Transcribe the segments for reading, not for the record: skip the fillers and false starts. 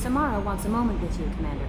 Samara wants a moment with you, Commander.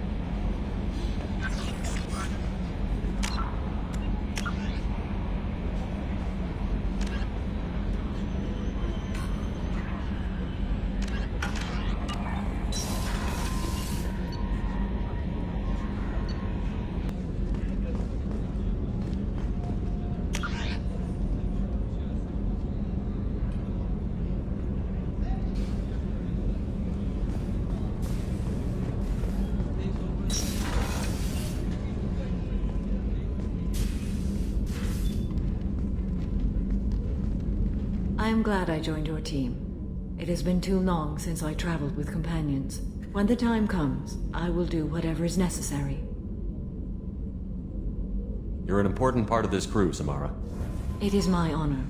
I am glad I joined your team. It has been too long since I traveled with companions. When the time comes, I will do whatever is necessary. You're an important part of this crew, Samara. It is my honor.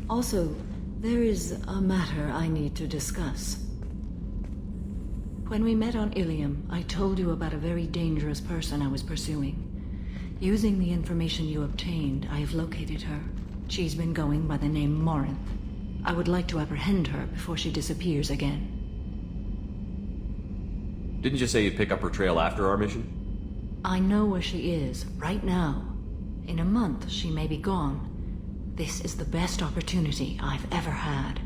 Also, there is a matter I need to discuss. When we met on Ilium, I told you about a very dangerous person I was pursuing. Using the information you obtained, I have located her. She's been going by the name Morinth. I would like to apprehend her before she disappears again. Didn't you say you'd pick up her trail after our mission? I know where she is, right now. In a month, she may be gone. This is the best opportunity I've ever had.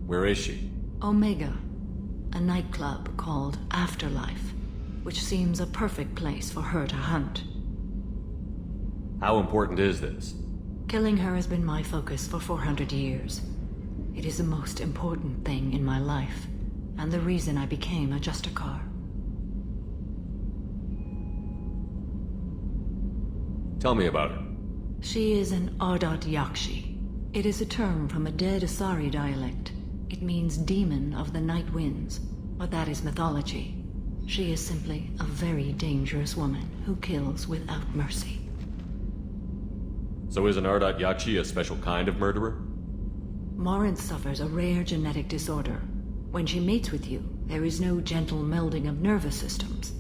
Where is she? Omega, a nightclub called Afterlife, which seems a perfect place for her to hunt. How important is this? Killing her has been my focus for 400 years. It is the most important thing in my life, and the reason I became a Justicar. Tell me about her. She is an Ardat-Yakshi. It is a term from a dead Asari dialect. It means demon of the night winds, but that is mythology. She is simply a very dangerous woman who kills without mercy. So is an Ardat-Yakshi a special kind of murderer? Morinth suffers a rare genetic disorder. When she mates with you, there is no gentle melding of nervous systems.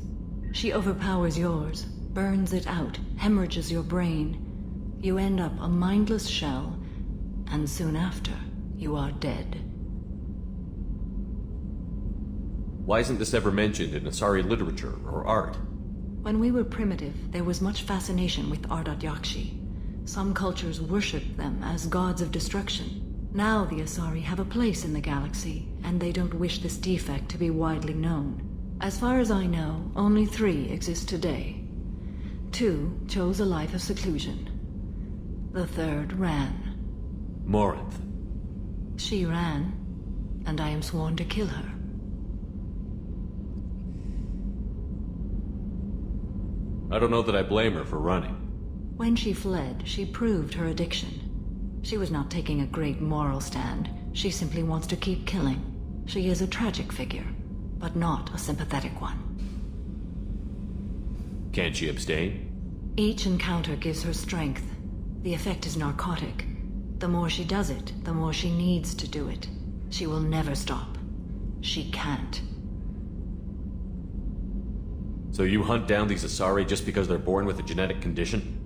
She overpowers yours, burns it out, hemorrhages your brain. You end up a mindless shell, and soon after, you are dead. Why isn't this ever mentioned in Asari literature or art? When we were primitive, there was much fascination with Ardat-Yakshi. Some cultures worshipped them as gods of destruction. Now the Asari have a place in the galaxy, and they don't wish this defect to be widely known. As far as I know, only 3 exist today. 2 chose a life of seclusion. The 3rd ran. Morinth. She ran, and I am sworn to kill her. I don't know that I blame her for running. When she fled, she proved her addiction. She was not taking a great moral stand. She simply wants to keep killing. She is a tragic figure, but not a sympathetic one. Can't she abstain? Each encounter gives her strength. The effect is narcotic. The more she does it, the more she needs to do it. She will never stop. She can't. So you hunt down these Asari just because they're born with a genetic condition?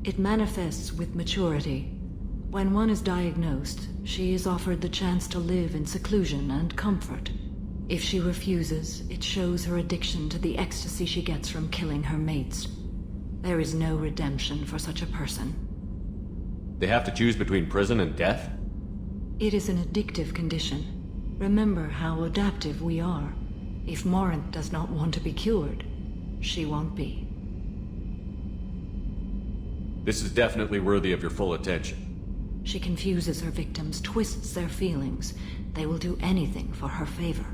It manifests with maturity. When one is diagnosed, she is offered the chance to live in seclusion and comfort. If she refuses, it shows her addiction to the ecstasy she gets from killing her mates. There is no redemption for such a person. They have to choose between prison and death? It is an addictive condition. Remember how adaptive we are. If Morinth does not want to be cured, she won't be. This is definitely worthy of your full attention. She confuses her victims, twists their feelings. They will do anything for her favor.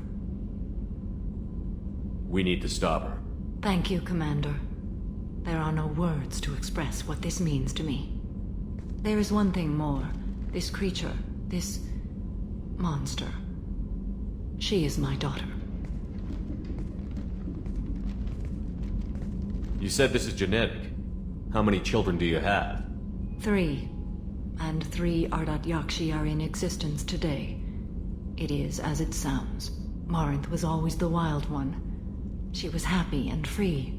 We need to stop her. Thank you, Commander. There are no words to express what this means to me. There is one thing more. This creature, this monster. She is my daughter. You said this is genetic. How many children do you have? 3. And 3 Ardat-Yakshi are in existence today. It is as it sounds. Morinth was always the wild one. She was happy and free,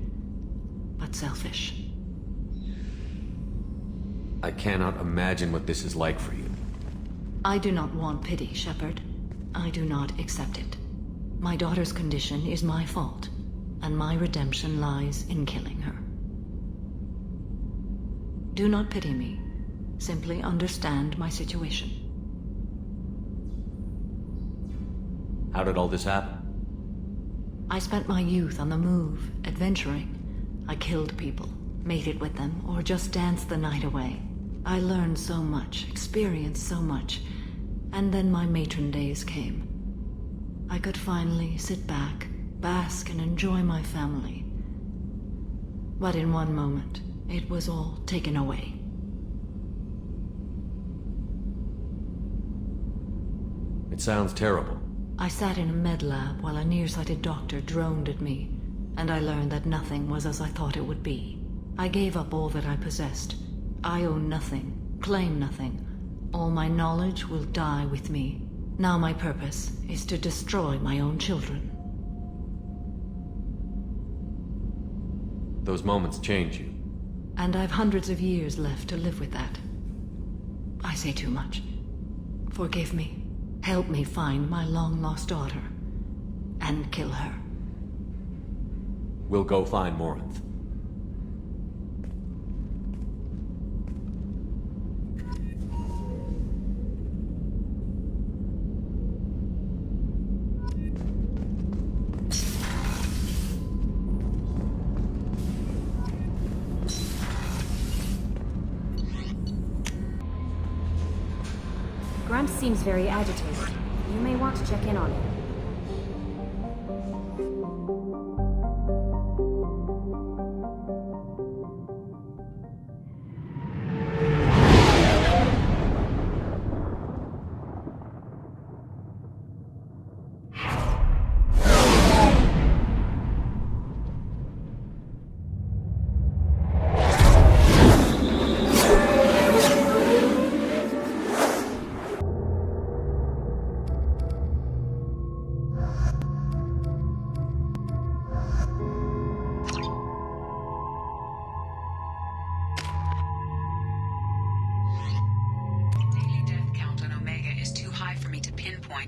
but selfish. I cannot imagine what this is like for you. I do not want pity, Shepard. I do not accept it. My daughter's condition is my fault, and my redemption lies in killing her. Do not pity me. Simply understand my situation. How did all this happen? I spent my youth on the move, adventuring. I killed people, mated with them, or just danced the night away. I learned so much, experienced so much, and then my matron days came. I could finally sit back, bask, and enjoy my family. But in one moment, it was all taken away. It sounds terrible. I sat in a med lab while a nearsighted doctor droned at me, and I learned that nothing was as I thought it would be. I gave up all that I possessed. I own nothing, claim nothing. All my knowledge will die with me. Now my purpose is to destroy my own children. Those moments change you. And I've hundreds of years left to live with that. I say too much. Forgive me. Help me find my long-lost daughter. And kill her. We'll go find Morinth. Grunt seems very agitated. You may want to check in on him.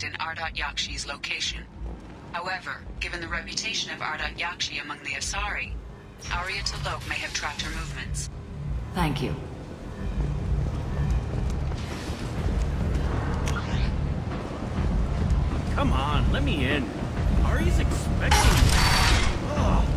In Ardat-Yakshi's location. However, given the reputation of Ardat-Yakshi among the Asari, Arya T'Loak may have tracked her movements. Thank you. Come on, let me in. Ari's expecting me. Ugh.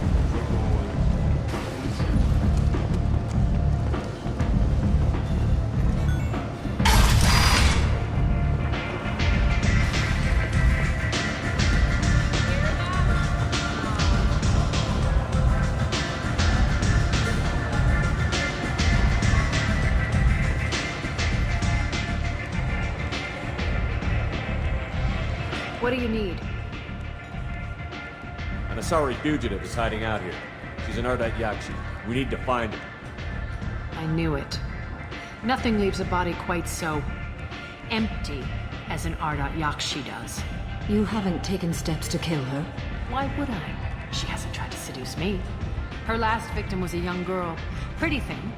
What do you need? An Asari fugitive is hiding out here. She's an Ardat-Yakshi. We need to find her. I knew it. Nothing leaves a body quite so empty as an Ardat-Yakshi does. You haven't taken steps to kill her? Why would I? She hasn't tried to seduce me. Her last victim was a young girl. Pretty thing.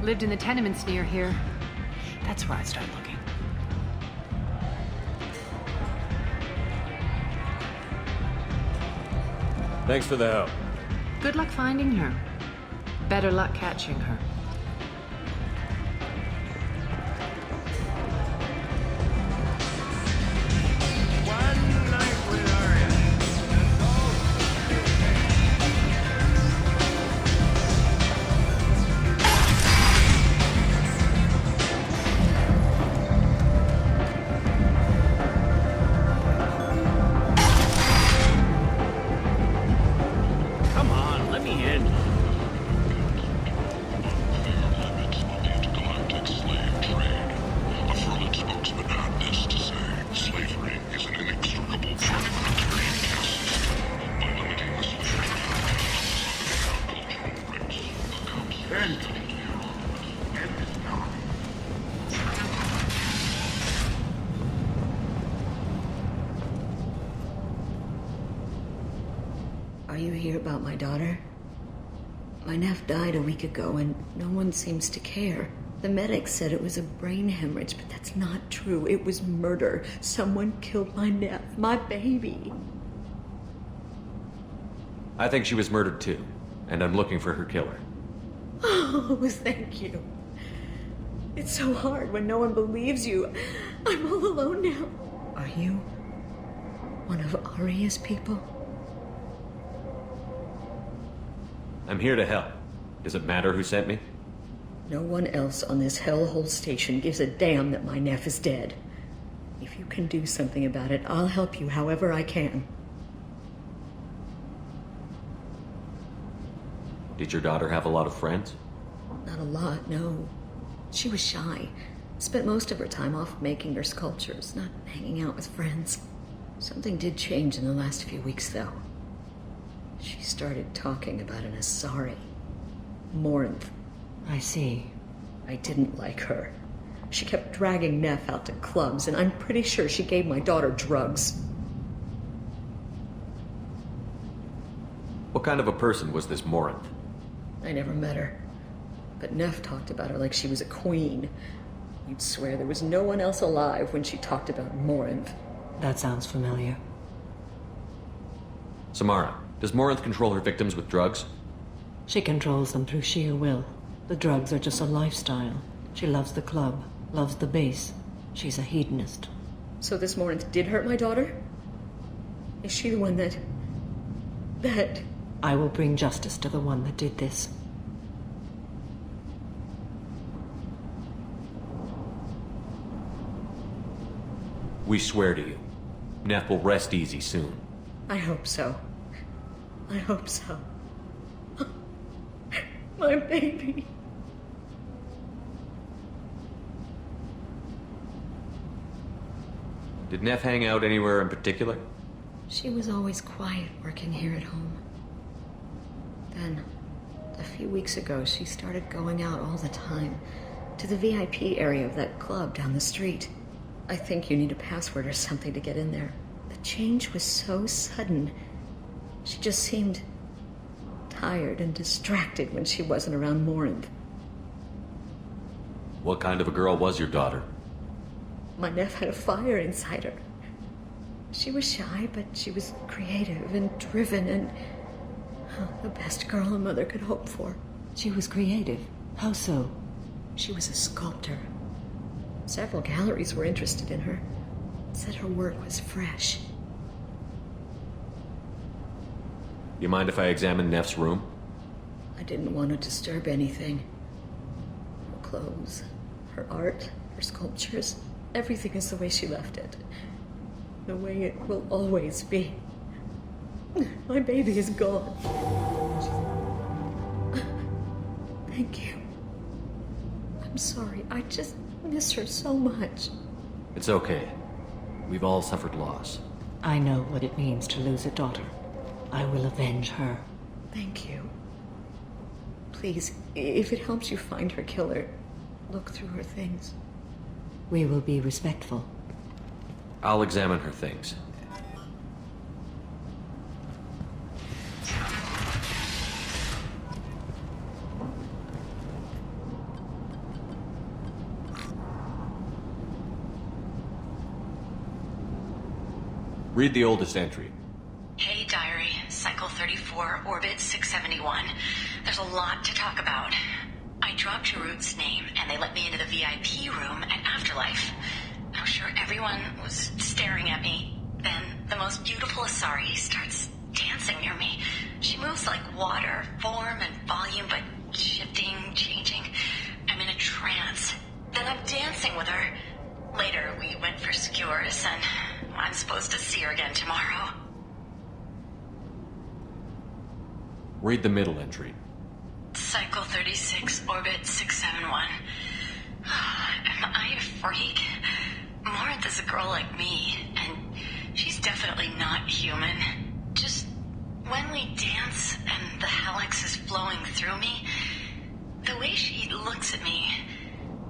Lived in the tenements near here. That's where I'd start looking. Thanks for the help. Good luck finding her. Better luck catching her. One night with Arya. Come on, let me in. Are you here about my daughter? My nephew died a week ago and no one seems to care. The medics said it was a brain hemorrhage, but that's not true. It was murder. Someone killed my nephew, my baby. I think she was murdered too, and I'm looking for her killer. Oh, thank you. It's so hard when no one believes you. I'm all alone now. Are you one of Arya's people? I'm here to help. Does it matter who sent me? No one else on this hellhole station gives a damn that my nephew is dead. If you can do something about it, I'll help you however I can. Did your daughter have a lot of friends? Not a lot, no. She was shy. Spent most of her time off making her sculptures, not hanging out with friends. Something did change in the last few weeks, though. She started talking about an Asari. Morinth. I see. I didn't like her. She kept dragging Neff out to clubs, and I'm pretty sure she gave my daughter drugs. What kind of a person was this Morinth? I never met her. But Neff talked about her like she was a queen. You'd swear there was no one else alive when she talked about Morinth. That sounds familiar. Samara, does Morinth control her victims with drugs? She controls them through sheer will. The drugs are just a lifestyle. She loves the club, loves the base. She's a hedonist. So this Morinth did hurt my daughter? Is she the one that... I will bring justice to the one that did this. We swear to you. Neff will rest easy soon. I hope so. I hope so. My baby. Did Neff hang out anywhere in particular? She was always quiet working here at home. Then, a few weeks ago, she started going out all the time to the VIP area of that club down the street. I think you need a password or something to get in there. The change was so sudden. She just seemed tired and distracted when she wasn't around Morinth. What kind of a girl was your daughter? My nephew had a fire inside her. She was shy, but she was creative and driven and the best girl a mother could hope for. She was creative. How so? She was a sculptor. Several galleries were interested in her. Said her work was fresh. You mind if I examine Neff's room? I didn't want to disturb anything. Her clothes, her art, her sculptures, everything is the way she left it. The way it will always be. My baby is gone. Thank you. I'm sorry. I just miss her so much. It's okay. We've all suffered loss. I know what it means to lose a daughter. I will avenge her. Thank you. Please, if it helps you find her killer, look through her things. We will be respectful. I'll examine her things. Read the oldest entry. Hey, Diary. Cycle 34, Orbit 671. There's a lot to talk about. I dropped Jarut's name, and they let me into the VIP room at Afterlife. I'm sure everyone was staring at me. Then, the most beautiful Asari starts dancing near me. She moves like water, form and volume, but shifting, changing. I'm in a trance. Then I'm dancing with her. Later, we went for skewers, and I'm supposed to see her again tomorrow. Read the middle entry. Cycle 36, Orbit 671. Am I a freak? Morinth is a girl like me, and she's definitely not human. Just when we dance and the helix is flowing through me, the way she looks at me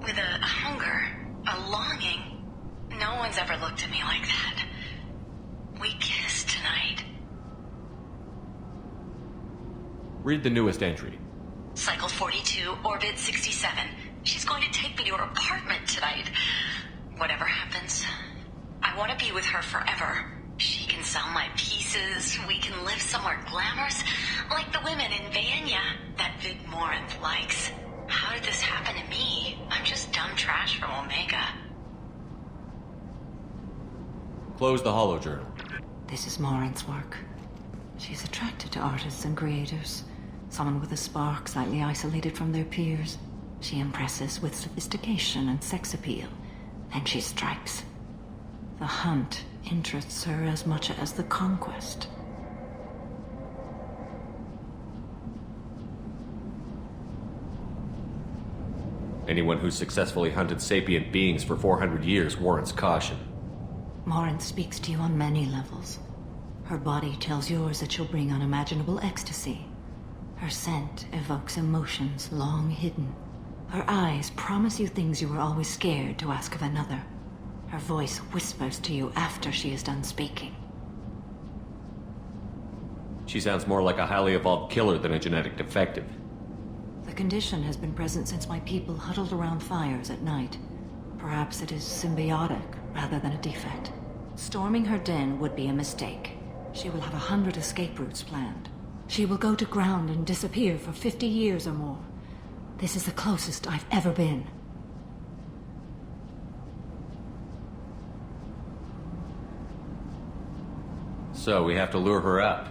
with a hunger, a longing, no one's ever looked at me like that. We kissed tonight. Read the newest entry. Cycle 42, Orbit 67. She's going to take me to her apartment tonight. Whatever happens, I want to be with her forever. She can sell my pieces horses, we can live somewhere glamorous, like the women in Vanya that Vid Morinth likes. How did this happen to me? I'm just dumb trash from Omega. Close the holojournal. This is Morinth's work. She's attracted to artists and creators. Someone with a spark, slightly isolated from their peers. She impresses with sophistication and sex appeal. Then she strikes. The hunt interests her as much as the conquest. Anyone who's successfully hunted sapient beings for 400 years warrants caution. Morinth speaks to you on many levels. Her body tells yours that she'll bring unimaginable ecstasy. Her scent evokes emotions long hidden. Her eyes promise you things you were always scared to ask of another. Her voice whispers to you after she is done speaking. She sounds more like a highly evolved killer than a genetic defective. The condition has been present since my people huddled around fires at night. Perhaps it is symbiotic rather than a defect. Storming her den would be a mistake. She will have 100 escape routes planned. She will go to ground and disappear for 50 years or more. This is the closest I've ever been. So we have to lure her out.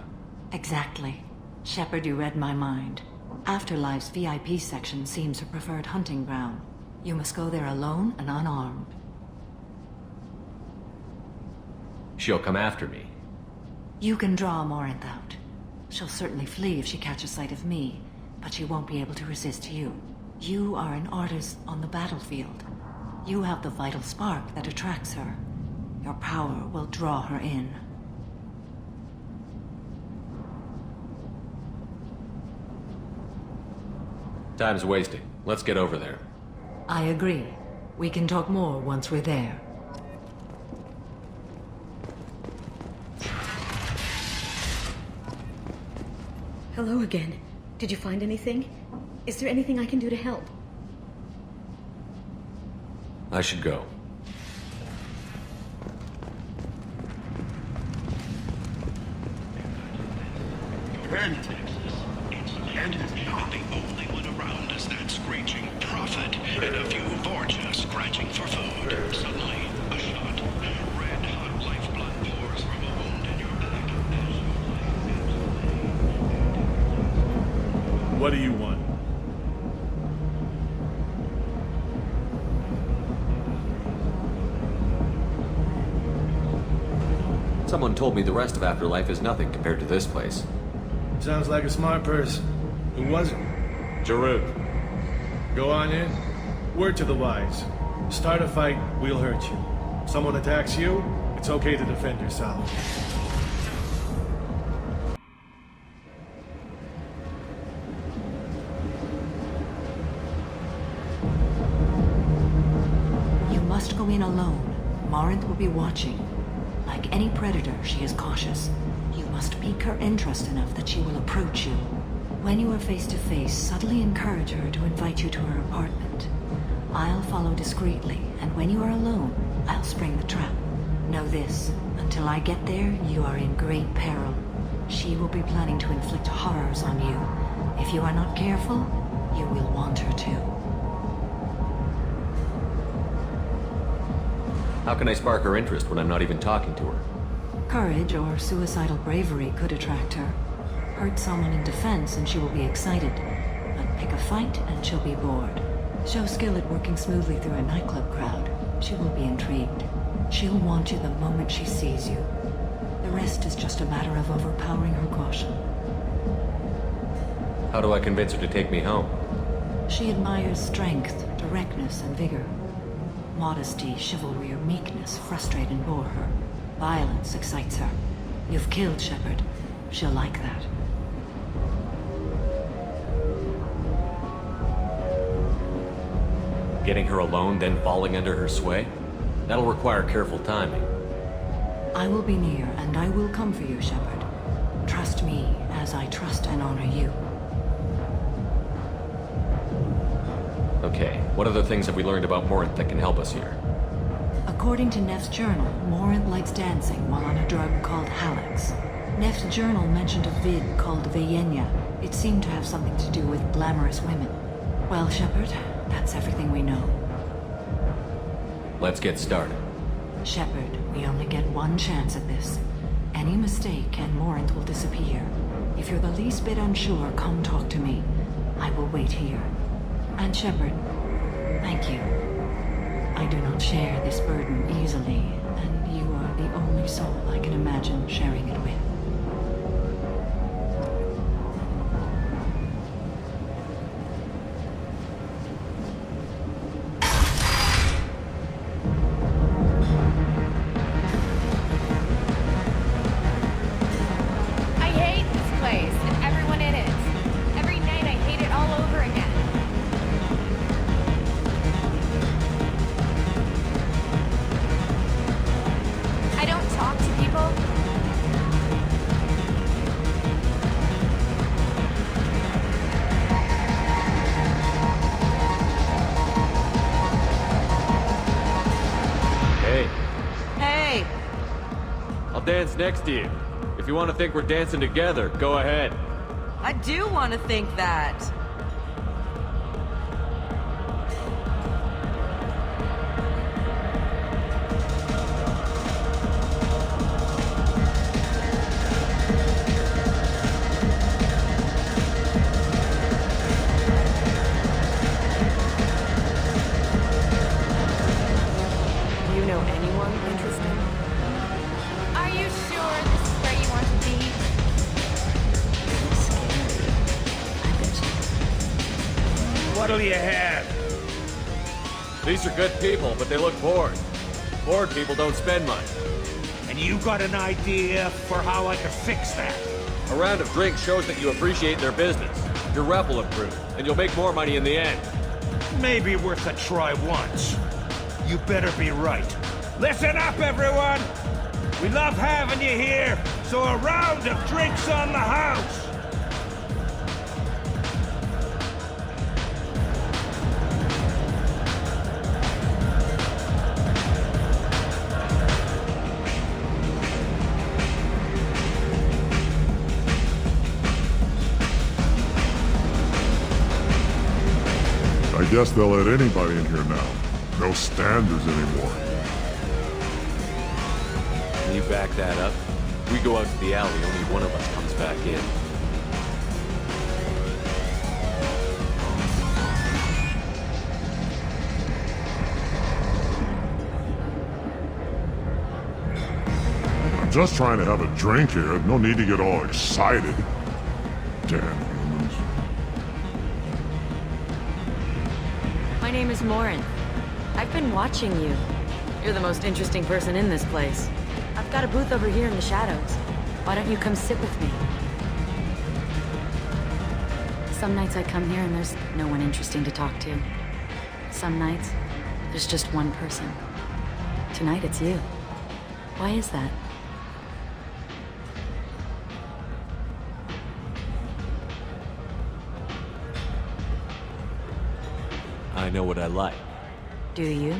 Exactly. Shepard, you read my mind. Afterlife's VIP section seems her preferred hunting ground. You must go there alone and unarmed. She'll come after me. You can draw Morinth out. She'll certainly flee if she catches sight of me, but she won't be able to resist you. You are an artist on the battlefield. You have the vital spark that attracts her. Your power will draw her in. Time's wasting. Let's get over there. I agree. We can talk more once we're there. Hello again. Did you find anything? Is there anything I can do to help? I should go. And not the only one around is that screeching prophet, and a few Vorcha scratching for food. Suddenly, a shot. Red-hot lifeblood pours from a wound in your back. What do you want? Someone told me the rest of Afterlife is nothing compared to this place. Sounds like a smart person. Who was it? Jarut. Go on in. Word to the wise. Start a fight, we'll hurt you. Someone attacks you, it's okay to defend yourself. You must go in alone. Morinth will be watching. Like any predator, she is cautious. You must pique her interest enough that she will approach you. When you are face to face, subtly encourage her to invite you to her apartment. I'll follow discreetly, and when you are alone, I'll spring the trap. Know this, until I get there, you are in great peril. She will be planning to inflict horrors on you. If you are not careful, you will want her to. How can I spark her interest when I'm not even talking to her? Courage or suicidal bravery could attract her. Hurt someone in defense and she will be excited. But pick a fight and she'll be bored. Show skill at working smoothly through a nightclub crowd. She will be intrigued. She'll want you the moment she sees you. The rest is just a matter of overpowering her caution. How do I convince her to take me home? She admires strength, directness, and vigor. Modesty, chivalry, or meekness frustrate and bore her. Violence excites her. You've killed Shepard. She'll like that. Getting her alone, then falling under her sway? That'll require careful timing. I will be near, and I will come for you, Shepard. Trust me as I trust and honor you. Okay, what other things have we learned about Morinth that can help us here? According to Neff's journal, Morinth likes dancing while on a drug called Halax. Neft's journal mentioned a vid called Vayenya. It seemed to have something to do with glamorous women. Well, Shepard, that's everything we know. Let's get started. Shepard, we only get one chance at this. Any mistake and Morinth will disappear. If you're the least bit unsure, come talk to me. I will wait here. And Shepard, thank you. I do not share this burden easily, and you are the only soul I can imagine sharing it with. I hate this place and everyone in it. Every night I hate it all over again. I don't talk to people. Hey, Hey, I'll dance next to you. If you want to think we're dancing together, go ahead. I do want to think that. Do you know anyone interesting? Are you sure this is where you want to be? What'll you have? These are good people, but they look bored. Bored people don't spend money. And you got an idea for how I could fix that? A round of drinks shows that you appreciate their business. Your rep will improve, and you'll make more money in the end. Maybe worth a try once. You better be right. Listen up, everyone! We love having you here, so a round of drinks on the house! I guess they'll let anybody in here now. No standards anymore. Can you back that up? We go out to the alley, only one of us comes back in. I'm just trying to have a drink here. No need to get all excited. Damn humans. My name is Morinth. I've been watching you. You're the most interesting person in this place. I've got a booth over here in the shadows. Why don't you come sit with me? Some nights I come here and there's no one interesting to talk to. Some nights, there's just one person. Tonight it's you. Why is that? I know what I like. Do you?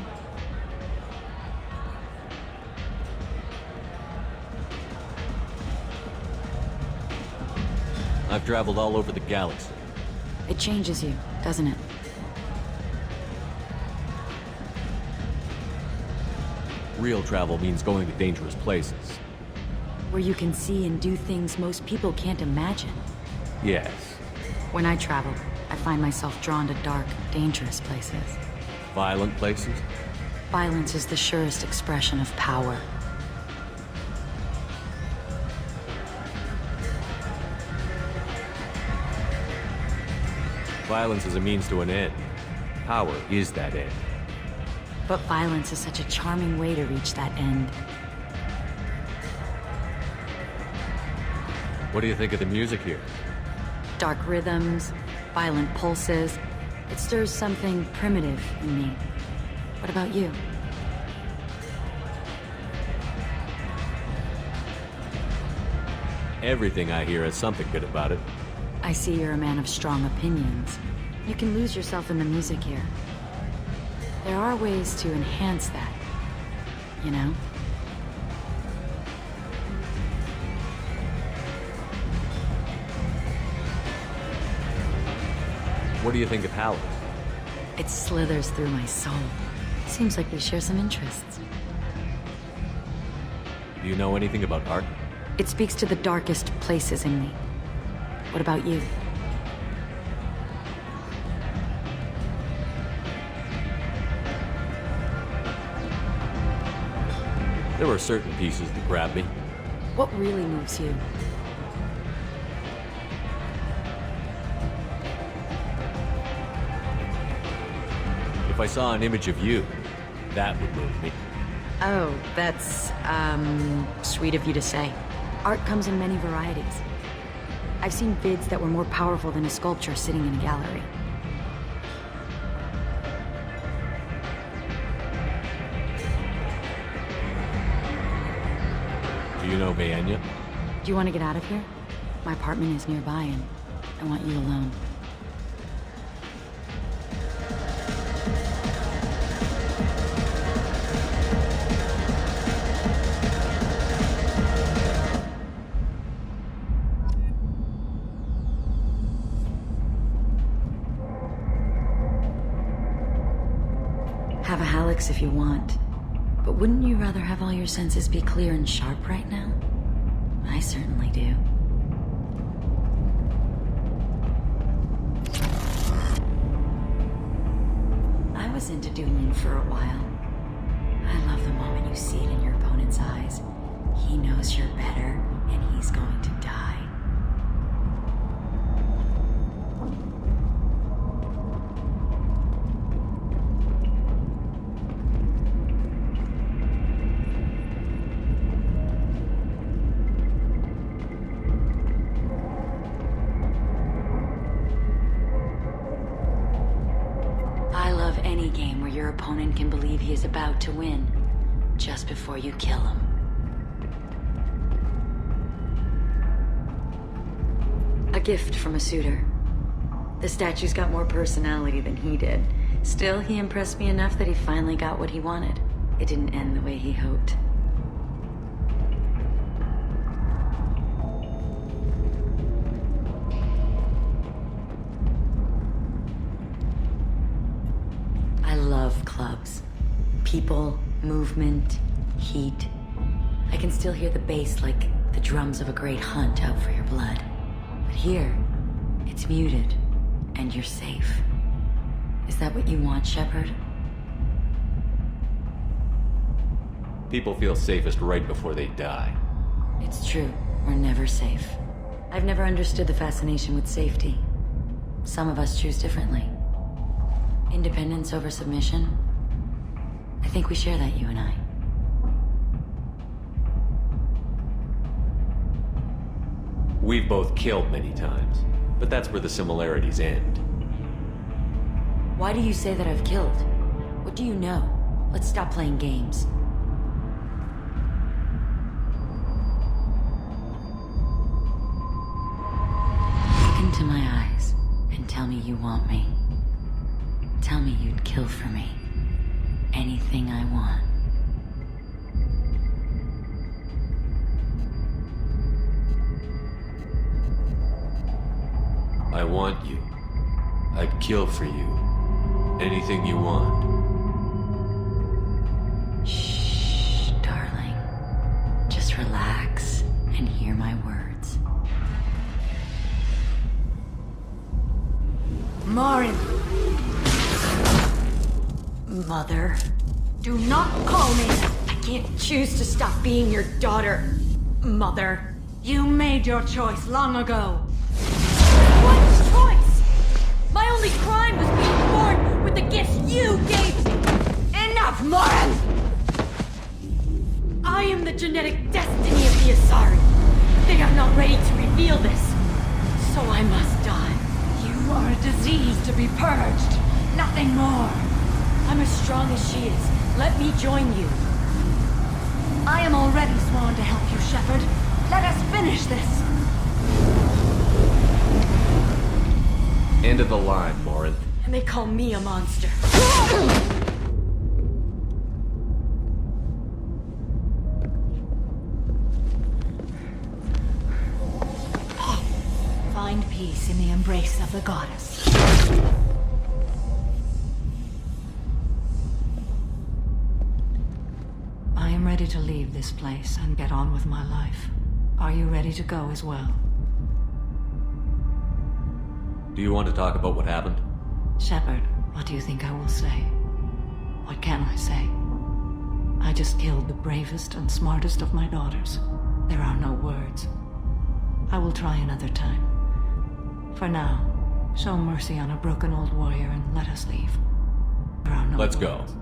I've traveled all over the galaxy. It changes you, doesn't it? Real travel means going to dangerous places. Where you can see and do things most people can't imagine. Yes. When I travel, I find myself drawn to dark, dangerous places. Violent places? Violence is the surest expression of power. Violence is a means to an end. Power is that end. But violence is such a charming way to reach that end. What do you think of the music here? Dark rhythms, violent pulses. It stirs something primitive in me. What about you? Everything I hear has something good about it. I see you're a man of strong opinions. You can lose yourself in the music here. There are ways to enhance that, you know? do you think of Halleck? It slithers through my soul. Seems like we share some interests. Do you know anything about art? It speaks to the darkest places in me. What about you? There were certain pieces that grabbed me. What really moves you? If I saw an image of you, that would move me. Oh, that's, sweet of you to say. Art comes in many varieties. I've seen vids that were more powerful than a sculpture sitting in a gallery. Do you know Bayenya? Do you want to get out of here? My apartment is nearby and I want you alone. Have a Hallex if you want, but wouldn't you rather have all your senses be clear and sharp right now? I certainly do. I was into dueling for a while. I love the moment you see it in your opponent's eyes. He knows you're better, and he's going to die. Any game where your opponent can believe he is about to win, just before you kill him. A gift from a suitor. The statue's got more personality than he did. Still, he impressed me enough that he finally got what he wanted. It didn't end the way he hoped. I love clubs. People, movement, heat. I can still hear the bass like the drums of a great hunt out for your blood. But here, it's muted, and you're safe. Is that what you want, Shepard? People feel safest right before they die. It's true. We're never safe. I've never understood the fascination with safety. Some of us choose differently. Independence over submission? I think we share that, you and I. We've both killed many times, but that's where the similarities end. Why do you say that I've killed? What do you know? Let's stop playing games. Look into my eyes and tell me you want me. Tell me you'd kill for me. Anything I want. I want you. I'd kill for you. Anything you want. Shh, darling. Just relax and hear my words. Morinth! Mother. Do not call me! I can't choose to stop being your daughter. Mother. You made your choice long ago. What choice? My only crime was being born with the gifts you gave me. Enough, Morinth! I am the genetic destiny of the Asari. They are not ready to reveal this. So I must die. You are a disease to be purged. Nothing more. I'm as strong as she is. Let me join you. I am already sworn to help you, Shepard. Let us finish this. End of the line, Morinth. And they call me a monster. Find peace in the embrace of the goddess. I'm ready to leave this place and get on with my life. Are you ready to go as well? Do you want to talk about what happened? Shepard, what do you think I will say? What can I say? I just killed the bravest and smartest of my daughters. There are no words. I will try another time. For now, show mercy on a broken old warrior and let us leave. There are no Let's words. go.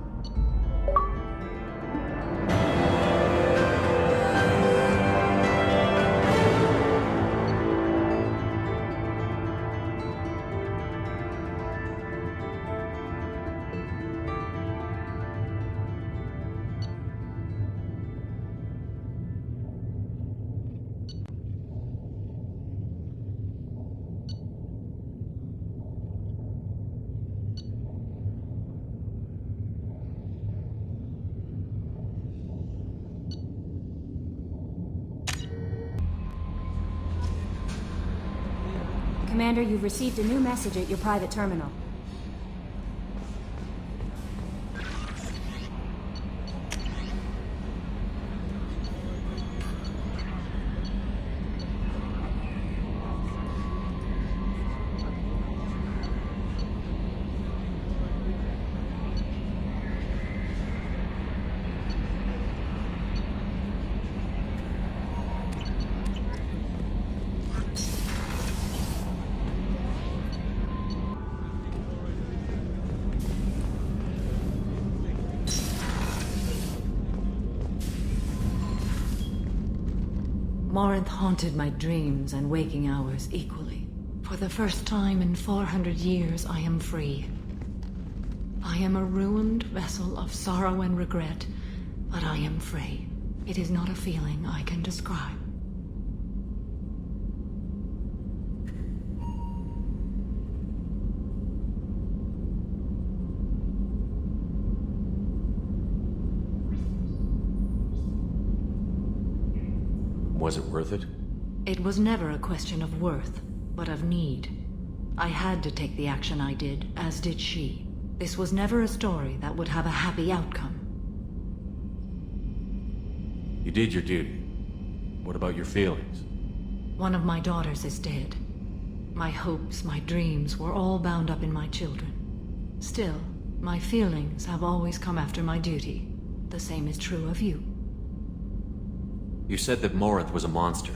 Commander, you've received a new message at your private terminal. Morinth haunted my dreams and waking hours equally. For the first time in 400 years, I am free. I am a ruined vessel of sorrow and regret, but I am free. It is not a feeling I can describe. Was it worth it? It was never a question of worth, but of need. I had to take the action I did, as did she. This was never a story that would have a happy outcome. You did your duty. What about your feelings? One of my daughters is dead. My hopes, my dreams were all bound up in my children. Still, my feelings have always come after my duty. The same is true of you. You said that Morinth was a monster,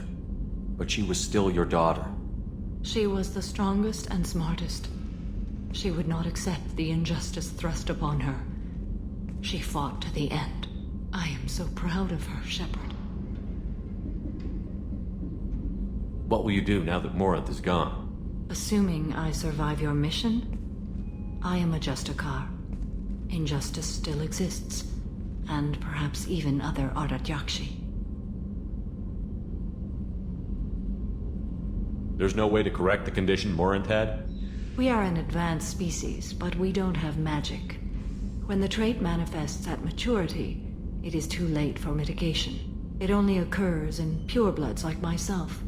but she was still your daughter. She was the strongest and smartest. She would not accept the injustice thrust upon her. She fought to the end. I am so proud of her, Shepard. What will you do now that Morinth is gone? Assuming I survive your mission, I am a Justikar. Injustice still exists, and perhaps even other Ardat-Yakshi. There's no way to correct the condition Morinth had? We are an advanced species, but we don't have magic. When the trait manifests at maturity, it is too late for mitigation. It only occurs in purebloods like myself.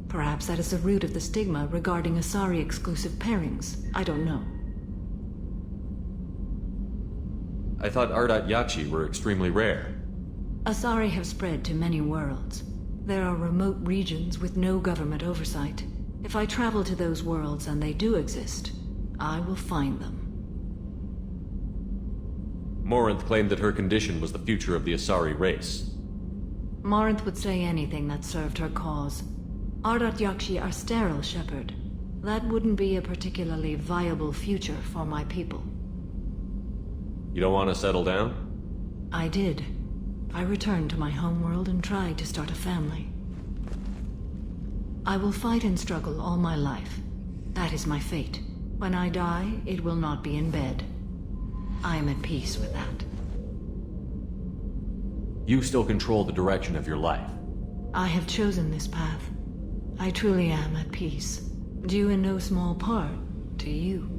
Perhaps that is the root of the stigma regarding Asari-exclusive pairings. I don't know. I thought Ardat-Yakshi were extremely rare. Asari have spread to many worlds. There are remote regions with no government oversight. If I travel to those worlds and they do exist, I will find them. Morinth claimed that her condition was the future of the Asari race. Morinth would say anything that served her cause. Ardat-Yakshi are sterile, Shepard. That wouldn't be a particularly viable future for my people. You don't want to settle down? I did. I returned to my homeworld and tried to start a family. I will fight and struggle all my life. That is my fate. When I die, it will not be in bed. I am at peace with that. You still control the direction of your life. I have chosen this path. I truly am at peace, due in no small part to you.